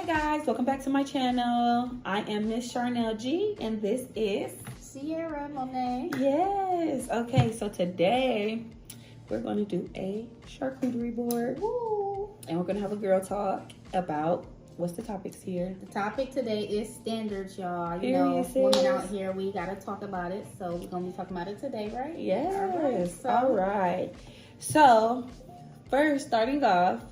Hey guys, welcome back to my channel. I am Miss Charnel G, and this is Sierra Monet. Yes. Okay, so today we're going to do a charcuterie board. Woo. And we're going to have a girl talk about what's the topics here. The topic today is standards, y'all. You Period, know, sis. women out here, we gotta talk about it. So we're gonna be talking about it today, right? Yes. All right. So first, starting off,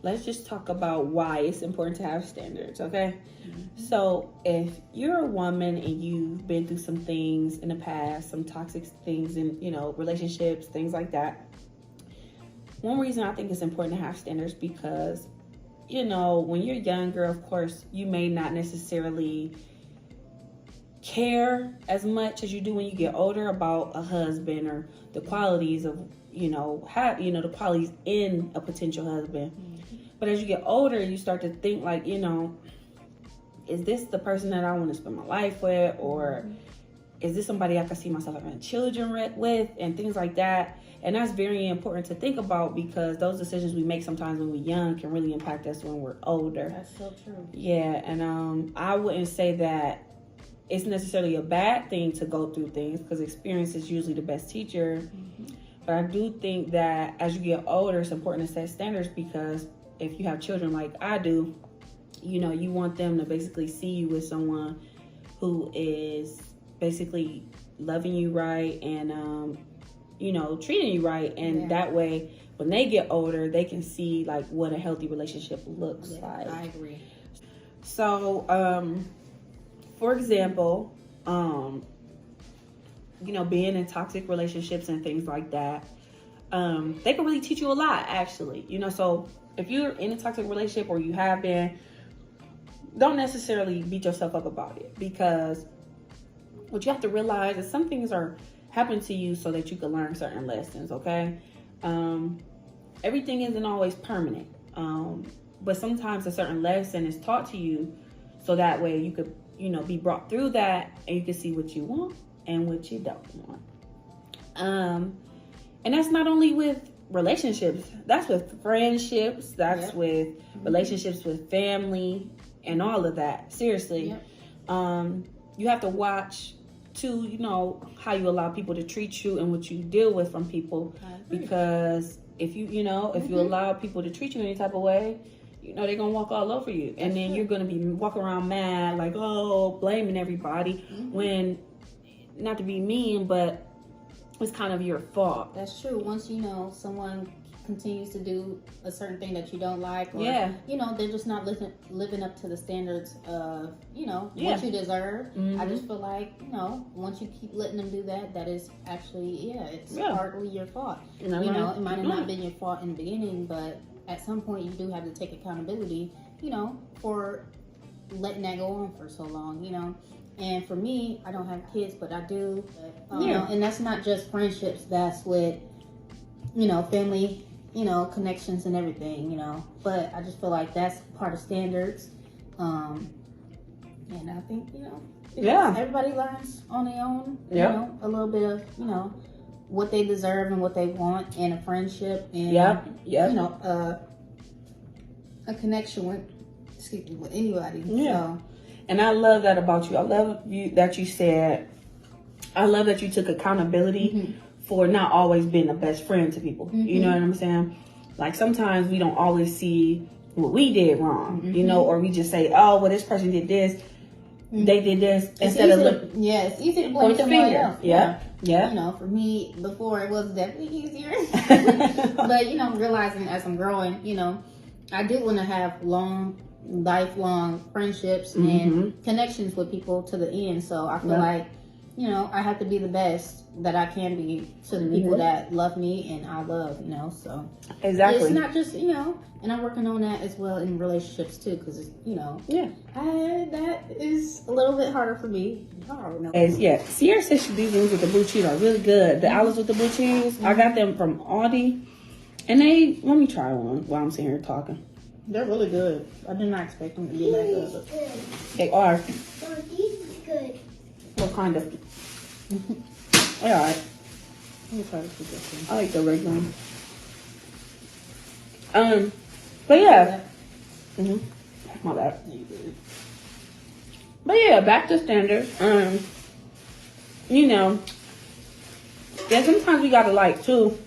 let's just talk about why it's important to have standards, okay? Mm-hmm. So if you're a woman and you've been through some things in the past, some toxic things in, relationships, things like that, one reason I think it's important to have standards because, when you're younger, of course, you may not necessarily care as much as you do when you get older about a husband or the qualities of, the qualities in a potential husband. Mm-hmm. But as you get older, you start to think like, is this the person that I want to spend my life with? Or is this somebody I can see myself having children with and things like that? And that's very important to think about because those decisions we make sometimes when we're young can really impact us when we're older. That's so true. Yeah, and I wouldn't say that it's necessarily a bad thing to go through things because experience is usually the best teacher. Mm-hmm. But I do think that as you get older, it's important to set standards because if you have children like I do, you want them to basically see you with someone who is basically loving you right and, treating you right. And that way, when they get older, they can see like what a healthy relationship looks like. I agree. So, for example, being in toxic relationships and things like that, they can really teach you a lot, actually. So if you're in a toxic relationship or you have been, don't necessarily beat yourself up about it because what you have to realize is some things are happening to you so that you can learn certain lessons, okay? Everything isn't always permanent, but sometimes a certain lesson is taught to you so that way you could, be brought through that and you can see what you want and what you don't want. And that's not only with relationships, that's with friendships, that's with relationships with family and all of that. Seriously. Yep. You have to watch too, how you allow people to treat you and what you deal with from people, because if you if you allow people to treat you any type of way, they're gonna walk all over you. And then you're gonna be walking around mad, like, blaming everybody when, not to be mean, but it's kind of your fault. That's true. Once someone continues to do a certain thing that you don't like, or they're just not living up to the standards of what you deserve. I just feel like once you keep letting them do that, that is actually it's partly your fault. It might have not been your fault in the beginning, but at some point you do have to take accountability for letting that go on for so long. And for me, I don't have kids, but I do. And that's not just friendships. That's with, family, connections and everything, But I just feel like that's part of standards. And I think, everybody learns on their own, a little bit of, what they deserve and what they want in a friendship and, a connection with anybody. Yeah. So, and I love that about you. I love that you took accountability for not always being the best friend to people. You know what I'm saying? Like sometimes we don't always see what we did wrong, or we just say, this person did this, they did this, instead of it's easy to blame somebody else. Yeah. For me, before it was definitely easier. But, realizing as I'm growing, I do want to have lifelong friendships and connections with people to the end. So I feel like, I have to be the best that I can be to the people that love me and I love, so. Exactly. It's not just, and I'm working on that as well in relationships too, because, that is a little bit harder for me. Sierra says these ones with the blue cheese are really good. The olives with the blue cheese, I got them from Aldi. And let me try one while I'm sitting here talking. They're really good. I did not expect them to be that good. They are. Oh, these is good. What kind of? All right. Let me try to put this in. I like the regular one. But yeah. My bad. But yeah, back to standards. You know, yeah, sometimes we gotta like too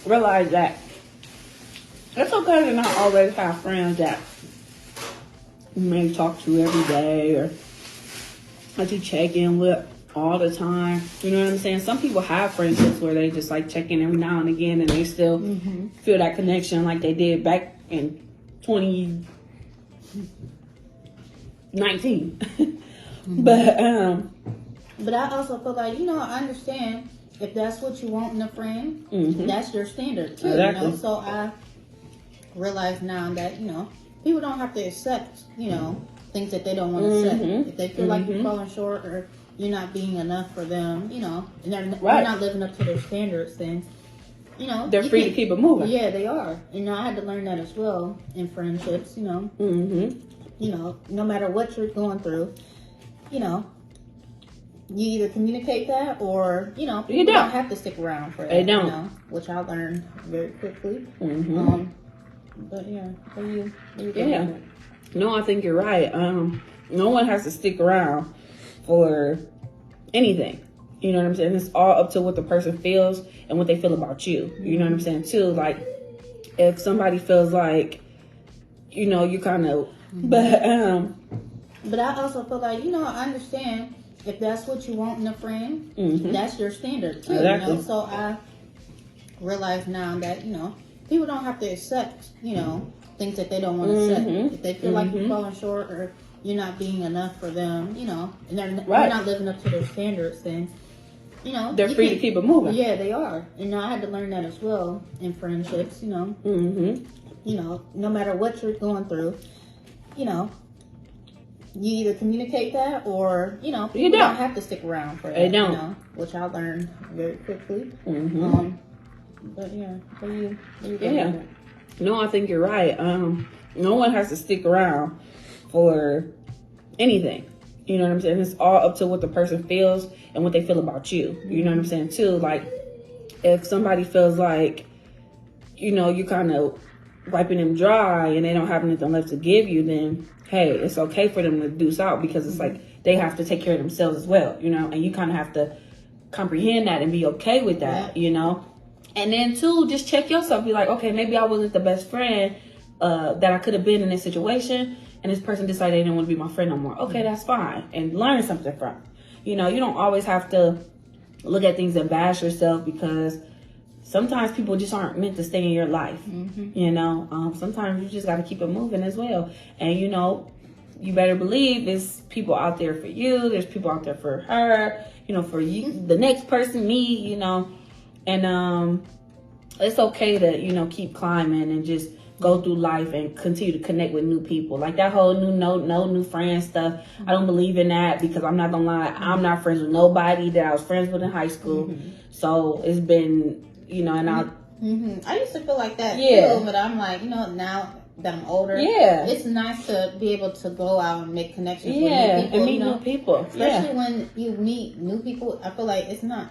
realize that it's okay to not always have friends that you may talk to every day or that you check in with all the time. You know what I'm saying? Some people have friendships where they just like check in every now and again and they still feel that connection like they did back in 2019. But I also feel like, you know, I understand if that's what you want in a friend, that's your standard too. Exactly. You know? So I realize now that, you know, people don't have to accept, you know, things that they don't want to accept. If they feel like you're falling short or you're not being enough for them, you know, and they're not living up to their standards, then, you know, they're free to keep it moving. Yeah, they are. You know, I had to learn that as well in friendships, you know. You know, no matter what you're going through, you know, you either communicate that or, you know, you don't have to stick around for that. They don't. You know, which I learned very quickly. But yeah, what do you think? No, I think you're right. No one has to stick around for anything. You know what I'm saying? It's all up to what the person feels and what they feel about you. You know what I'm saying too? Like if somebody feels like, you know, you kind of, but I also feel like, you know, I understand if that's what you want in a friend, that's your standard too. Exactly. You know? So I realize now that, you know, people don't have to accept, you know, things that they don't want to accept. If they feel like you're falling short or you're not being enough for them, you know, and they're not living up to their standards, then, you know, they're free to keep it moving. Yeah, they are. And I had to learn that as well in friendships, you know. You know, no matter what you're going through, you know, you either communicate that or, you know, you don't have to stick around for that. They don't. You know, which I learned very quickly. But yeah, what do you think? No, I think you're right. No one has to stick around for anything. You know what I'm saying? It's all up to what the person feels and what they feel about you. You know what I'm saying too? Like if somebody feels like, you know, you kind of wiping them dry and they don't have anything left to give you, then hey, it's okay for them to deuce out because it's like they have to take care of themselves as well, you know, and you kind of have to comprehend that and be okay with that, you know. And then too, just check yourself. Be like, okay, maybe I wasn't the best friend that I could have been in this situation, and this person decided they didn't want to be my friend no more. Okay, that's fine, and learn something from it. You know, you don't always have to look at things and bash yourself because sometimes people just aren't meant to stay in your life. You know, sometimes you just got to keep it moving as well. And you know, you better believe there's people out there for you. There's people out there for her. You know, for you, the next person, me. You know. And it's okay to, you know, keep climbing and just go through life and continue to connect with new people. Like that whole no new friends stuff. I don't believe in that because I'm not gonna lie, I'm not friends with nobody that I was friends with in high school. So it's been, you know, and I used to feel like that too, but I'm like, you know, now that I'm older, it's nice to be able to go out and make connections with new people. And meet new people. Especially when you meet new people, I feel like it's not,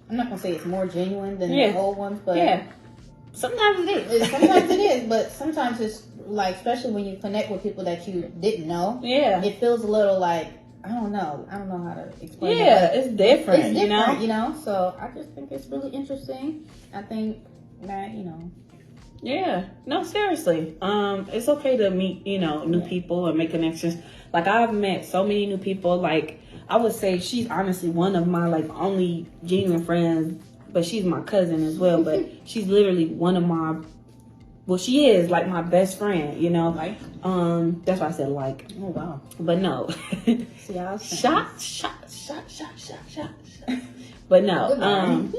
I'm not gonna say it's more genuine than the old ones, but sometimes it is. Sometimes it is, but sometimes it's like, especially when you connect with people that you didn't know. It feels a little like, I don't know how to explain it. It's different. It's different, you know. So I just think it's really interesting. I think that, you know. No, seriously. It's okay to meet, you know, new people and make connections. Like I've met so many new people. Like I would say she's honestly one of my like only genuine friends, but she's my cousin as well. But she's literally one of my, well, she is like my best friend, you know. Like? That's why I said like. Oh wow. But no. See, I was shot. But no.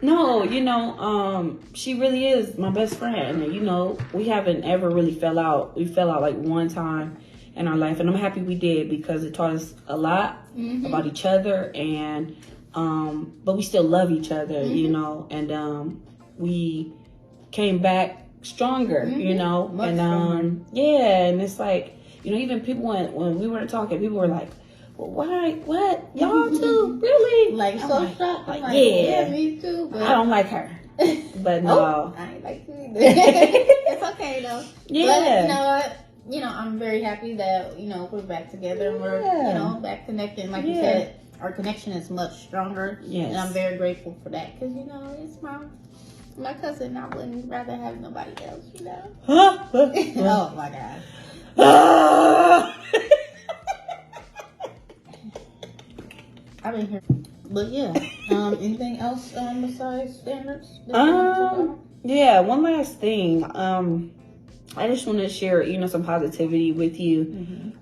No, you know, she really is my best friend. And, you know, we haven't ever really fell out. We fell out like one time in our life. And I'm happy we did because it taught us a lot about each other. And, but we still love each other, you know. And we came back stronger, you know. Much and, stronger. and it's like, you know, even people, when we weren't talking, people were like, well, why? What? Y'all too? Really? Like, so like, shocked. Like, yeah, me too. But I don't like her. But no. I ain't like you either. It's okay though. Yeah. But you know what? You know, I'm very happy that, you know, we're back together and we're, you know, back connected. Like you said, our connection is much stronger. Yes. And I'm very grateful for that because, you know, it's my cousin. I wouldn't rather have nobody else, you know. Oh my God. I've been here. But yeah. Anything else besides standards? Yeah, one last thing. I just want to share, you know, some positivity with you.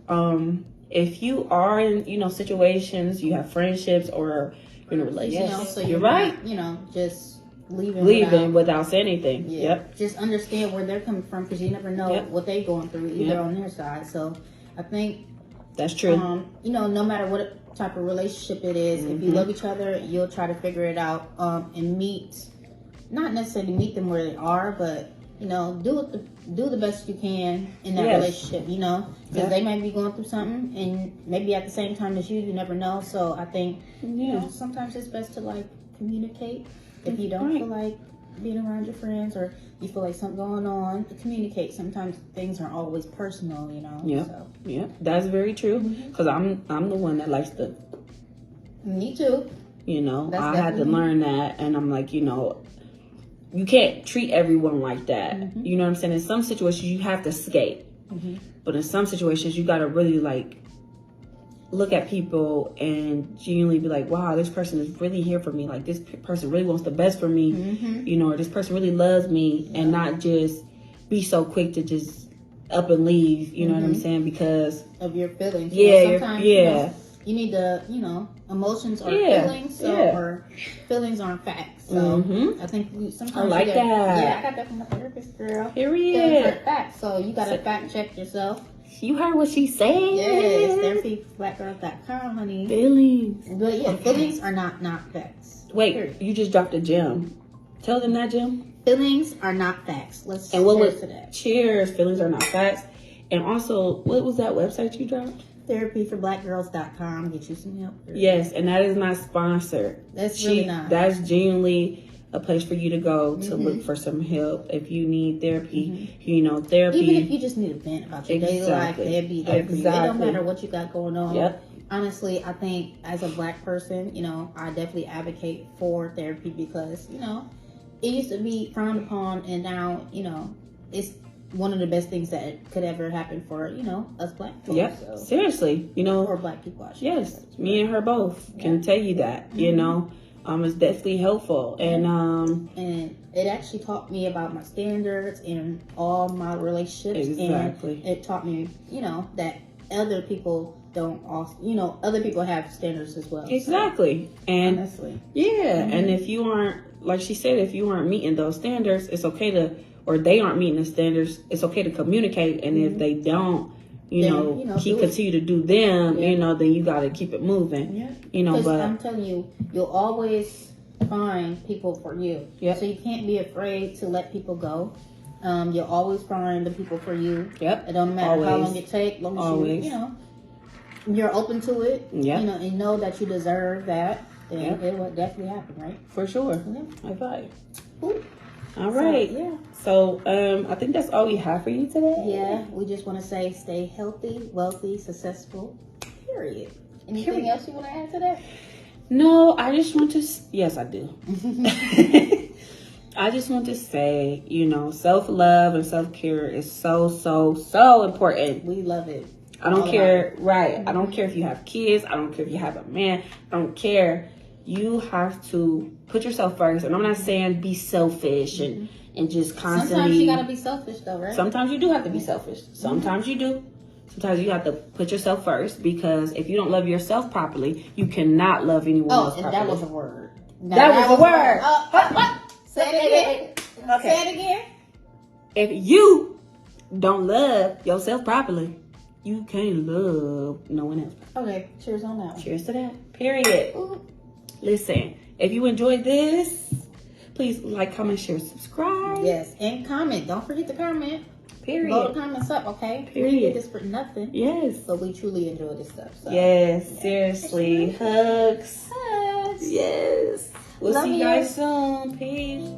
Mm-hmm. If you are in, you know, situations, you have friendships or in a relationship, you know, so you're right. Not, you know, just leaving without saying anything. Yeah. Yep. Just understand where they're coming from because you never know what they're going through either on their side. So I think that's true. You know, no matter what type of relationship it is, if you love each other, you'll try to figure it out and not necessarily meet them where they are, but you know, do the best you can in that relationship, you know, because they might be going through something and maybe at the same time as you never know. So I think you know, sometimes it's best to like communicate. If you don't feel like being around your friends or you feel like something going on, communicate. Sometimes things aren't always personal, you know. Yeah, so. Yeah, that's very true. Because I'm the one that likes to. Me too. You know, I had to learn that, and I'm like, you know, you can't treat everyone like that. You know what I'm saying? In some situations, you have to skate. But in some situations, you got to really, like, look at people and genuinely be like, wow, this person is really here for me. Like, this person really wants the best for me. You know, or this person really loves me. And not just be so quick to just up and leave. You know what I'm saying? Because of your feelings. Yeah, you know, sometimes, you know, you need to, you know, emotions are feelings, or feelings aren't facts. So I think sometimes I like that. Yeah, I got that from my therapist, girl. Period. Feelings are facts, so you got to fact check yourself. You heard what she said. Yes, therapyblackgirls.com, honey. Feelings. But yeah, feelings are not facts. Wait, Period. you just dropped a gem. Tell them that, Jim. Feelings are not facts. Let's and what cheers to that. Cheers. Feelings are not facts. And also, what was that website you dropped? Therapyforblackgirls.com. Get you some help. Yes, and that is not sponsored. That's really not. That's genuinely a place for you to go to look for some help if you need therapy. You know, therapy. Even if you just need a vent about your daily life, they'll be there for you. It don't matter what you got going on. Yep. Honestly, I think as a black person, you know, I definitely advocate for therapy because, you know, it used to be frowned upon and now, you know, it's one of the best things that could ever happen for, you know, us black people. Yep. So. Seriously, you know. Or black people, I should Yes. Say. Me and her both can tell you that, you know. It's definitely helpful. And it actually taught me about my standards in all my relationships. Exactly. And it taught me, you know, that other people don't also, you know, other people have standards as well. Exactly. So, and honestly. Yeah. And if you aren't, like she said, if you aren't meeting those standards, it's okay to, or they aren't meeting the standards, it's okay to communicate. And if they don't, you know, continue to do them, you know, then you got to keep it moving. Yeah. You know, but I'm telling you, you'll always find people for you. Yep. So you can't be afraid to let people go. You'll always find the people for you. Yep. It don't matter how long it takes, long as you know, you're open to it. Yeah. You know, and know that you deserve that. Then it will definitely happen, right? For sure. Yeah. High five. Ooh. All right. So, I think that's all we have for you today. Yeah. We just want to say stay healthy, wealthy, successful. Period. Anything else you want to add to that? No, I just want to. Yes, I do. I just want to say, you know, self-love and self-care is so, so, so important. We love it. I don't care. Right. I don't care if you have kids. I don't care if you have a man. I don't care. You have to put yourself first. And I'm not saying be selfish and just constantly. Sometimes you got to be selfish though, right? Sometimes you do have to be selfish. Sometimes you do. Sometimes you have to put yourself first because if you don't love yourself properly, you cannot love anyone else properly. That was a word. That was a word. Say it again. Okay. Say it again. If you don't love yourself properly, you can't love no one else. Okay. Cheers on that one. Cheers to that. Period. Ooh. Listen, if you enjoyed this, please like, comment, share, subscribe. Yes, and comment. Don't forget to comment. Period. Blow the comments up, okay? Period. We did this for nothing. Yes. But we truly enjoy this stuff. So. Yes, seriously. Hugs. Hugs. Yes. We'll Love see you guys soon. Peace.